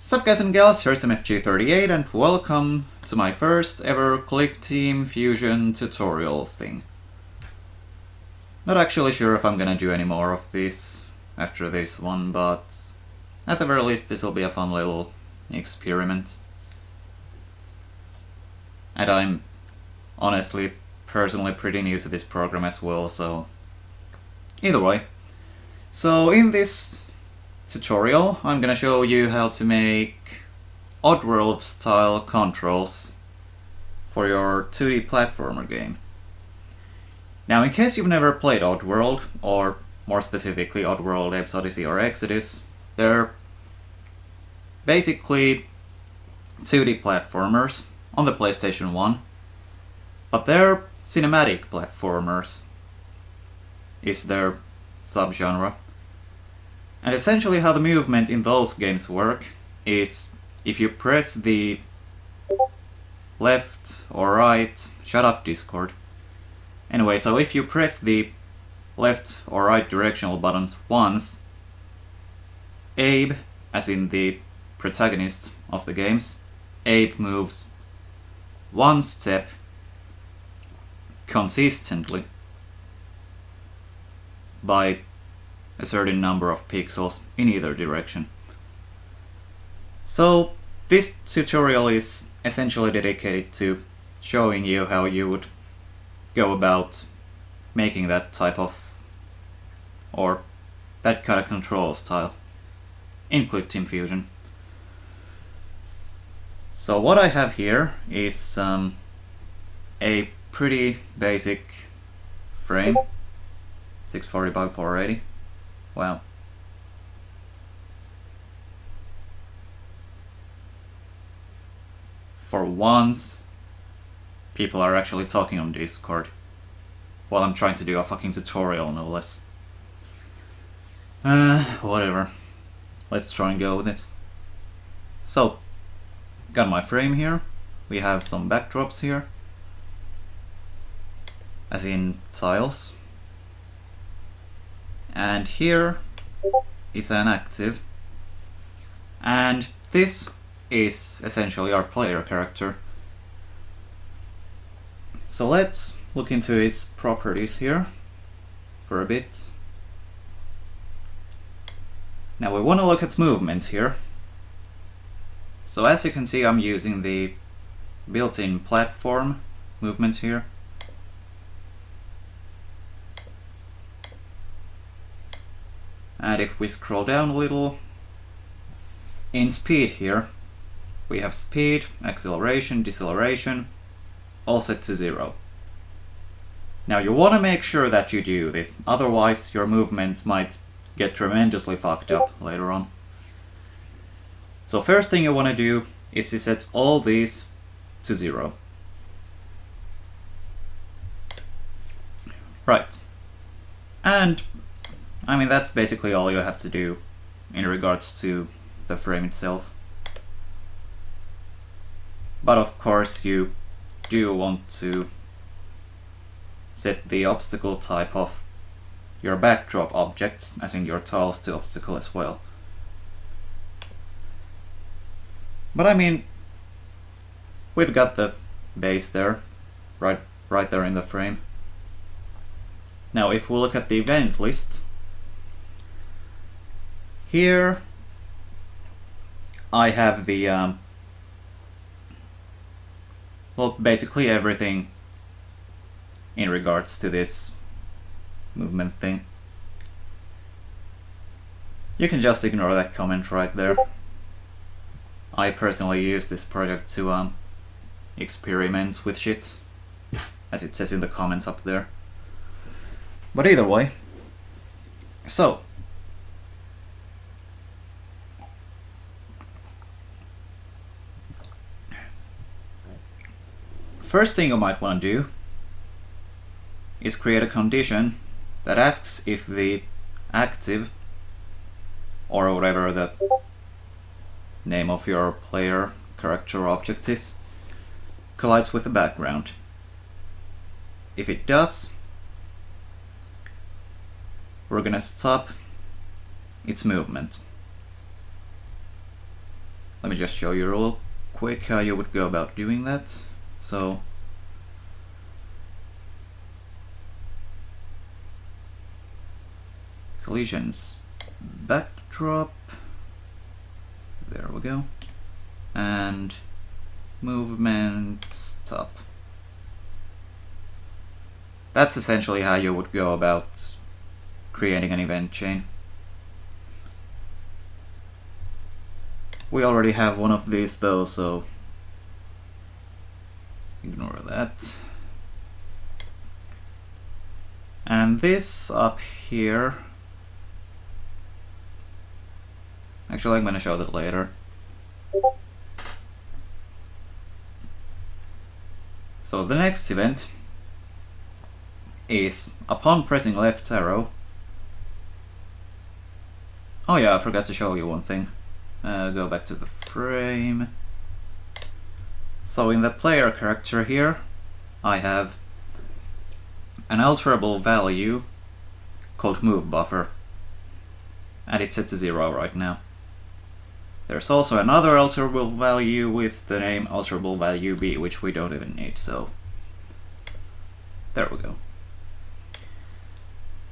Sup guys and gals, here's MFG38 and welcome to my first ever Clickteam Fusion tutorial thing. Not actually sure if I'm gonna do any more of this after this one, but at the very least this will be a fun little experiment. And I'm honestly, personally pretty new to this program as well, so either way. So in this tutorial, I'm gonna show you how to make Oddworld-style controls for your 2D platformer game. Now, in case you've never played Oddworld, or more specifically Oddworld, Apes Odyssey or Exodus, they're basically 2D platformers on the PlayStation 1, but they're cinematic platformers, is their subgenre. And essentially how the movement in those games work is if you press the left or right, shut up Discord. Anyway, so if you press the left or right directional buttons once, Abe, as in the protagonist of the games, Abe moves one step consistently by a certain number of pixels in either direction. So this tutorial is essentially dedicated to showing you how you would go about making that type of, or that kind of control style in Clickteam Fusion. So what I have here is a pretty basic frame, 640 by 480. Wow. For once, people are actually talking on Discord while I'm trying to do a fucking tutorial, no less. Whatever. Let's try and go with it. So, got my frame here. We have some backdrops here, as in tiles. And here is an active, and this is essentially our player character. So let's look into its properties here for a bit. Now we want to look at movements here. So as you can see, I'm using the built-in platform movement here. And if we scroll down a little, in speed here, we have speed, acceleration, deceleration, all set to 0. Now you want to make sure that you do this, otherwise your movements might get tremendously fucked up later on. So first thing you want to do is to set all these to 0. Right. And I mean, that's basically all you have to do in regards to the frame itself. But of course you do want to set the obstacle type of your backdrop objects, as in your tiles, to obstacle as well. But I mean, we've got the base there, right there in the frame. Now if we look at the event list, here I have the, well, basically everything in regards to this movement thing. You can just ignore that comment right there. I personally use this project to experiment with shit, as it says in the comments up there. But either way, so first thing you might want to do is create a condition that asks if the active, or whatever the name of your player character object is, collides with the background. If it does, we're gonna stop its movement. let me just show you real quick how you would go about doing that. So collisions backdrop, there we go, and movement stop. That's essentially how you would go about creating an event chain. We already have one of these though, so ignore that. And this up here, actually I'm going to show that later. So the next event is upon pressing left arrow. Oh yeah, I forgot to show you one thing. Go back to the frame. So in the player character here, I have an alterable value called movebuffer, and it's set to 0 right now. There's also another alterable value with the name alterable value b, which we don't even need, so there we go.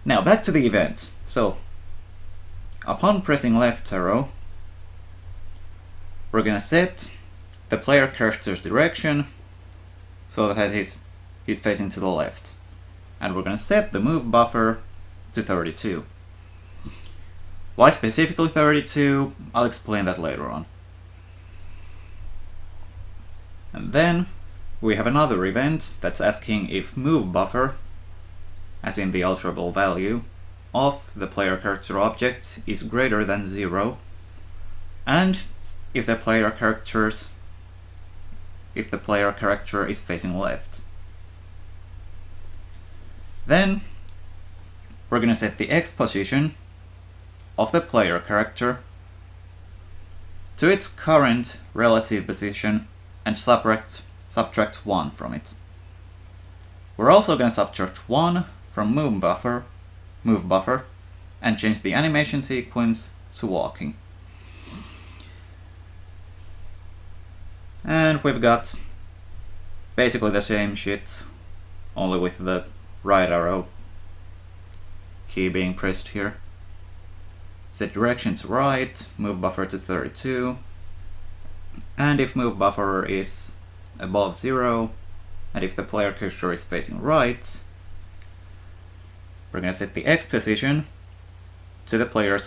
Now back to the event. So upon pressing left arrow, we're gonna set the player character's direction so that he's facing to the left, and we're gonna set the move buffer to 32. Why specifically 32? I'll explain that later on. And then we have another event that's asking if move buffer, as in the alterable value, of the player character object is greater than 0, and if the player character is facing left. Then we're gonna set the X position of the player character to its current relative position and subtract 1 from it. We're also gonna subtract 1 from move buffer, and change the animation sequence to walking. And we've got basically the same shit, only with the right arrow key being pressed here. Set direction to right, move buffer to 32, and if move buffer is above 0, and if the player character is facing right, we're going to set the X position to the player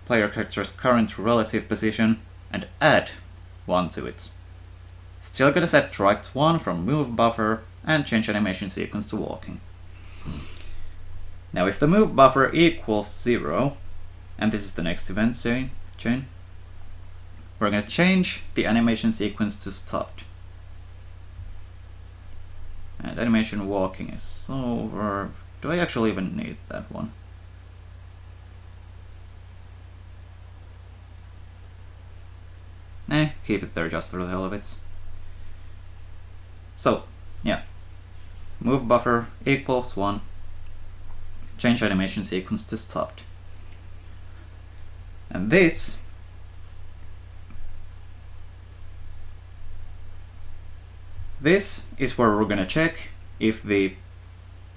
character's current relative position and add 1 to it. Still gonna set right 1 from move buffer and change animation sequence to walking. Now if the move buffer equals 0, and this is the next event chain, we're gonna change the animation sequence to stopped. And animation walking is over. Do I actually even need that one? Keep it there just for the hell of it. So, yeah, move buffer equals 1, change animation sequence to stopped. And this is where we're gonna check if the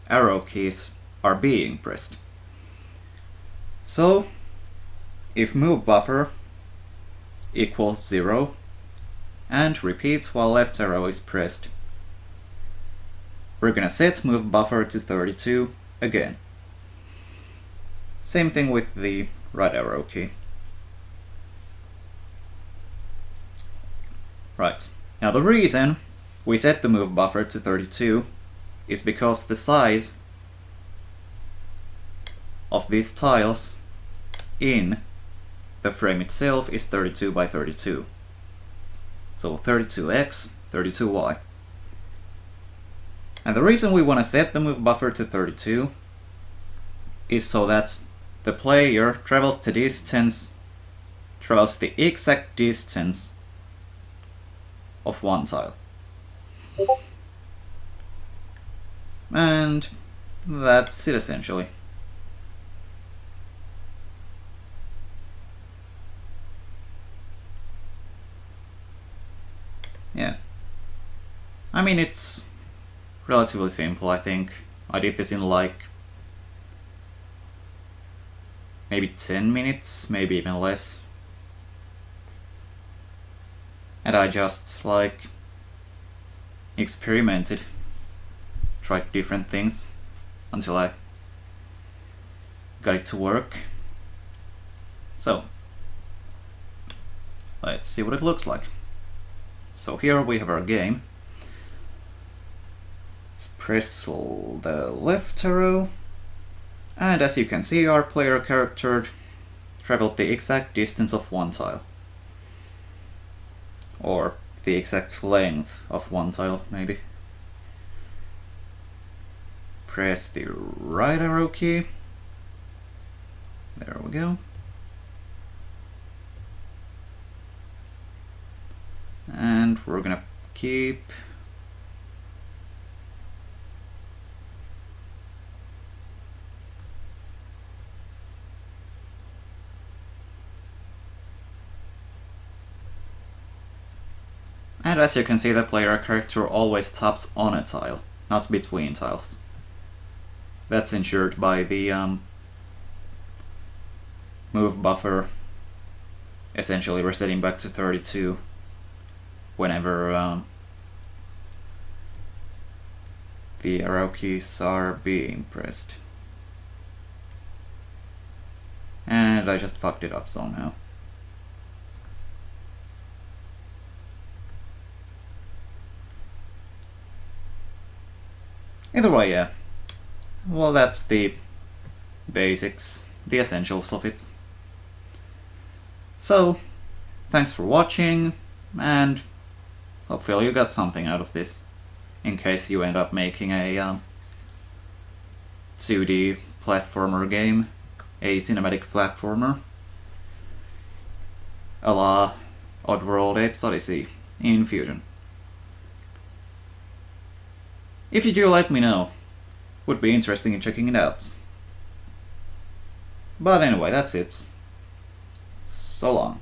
arrow keys are being pressed. So, if move buffer equals 0 and repeats while left arrow is pressed, we're gonna set move buffer to 32 again. Same thing with the right arrow key. Right, now the reason we set the move buffer to 32 is because the size of these tiles in the frame itself is 32 by 32. So 32x, 32y. And the reason we want to set the move buffer to 32 is so that the player travels the exact distance of one tile. And that's it essentially. yeah. I mean, it's relatively simple, I think. I did this in like maybe 10 minutes, maybe even less. And I just like experimented, tried different things until I got it to work. So let's see what it looks like. So here we have our game. Let's press the left arrow, and as you can see, our player character traveled the exact distance of one tile. Or the exact length of one tile, maybe. Press the right arrow key. There we go. And we're gonna keep and as you can see, the player character always taps on a tile, not between tiles. That's ensured by the move buffer essentially resetting back to 32 whenever the arrow keys are being pressed. And I just fucked it up somehow. Either way, yeah. Well, that's the basics, the essentials of it. So, thanks for watching, and hopefully you got something out of this, in case you end up making a 2D platformer game, a cinematic platformer, a la Oddworld Apes Odyssey in Fusion. If you do, let me know. Would be interesting in checking it out. But anyway, that's it. So long.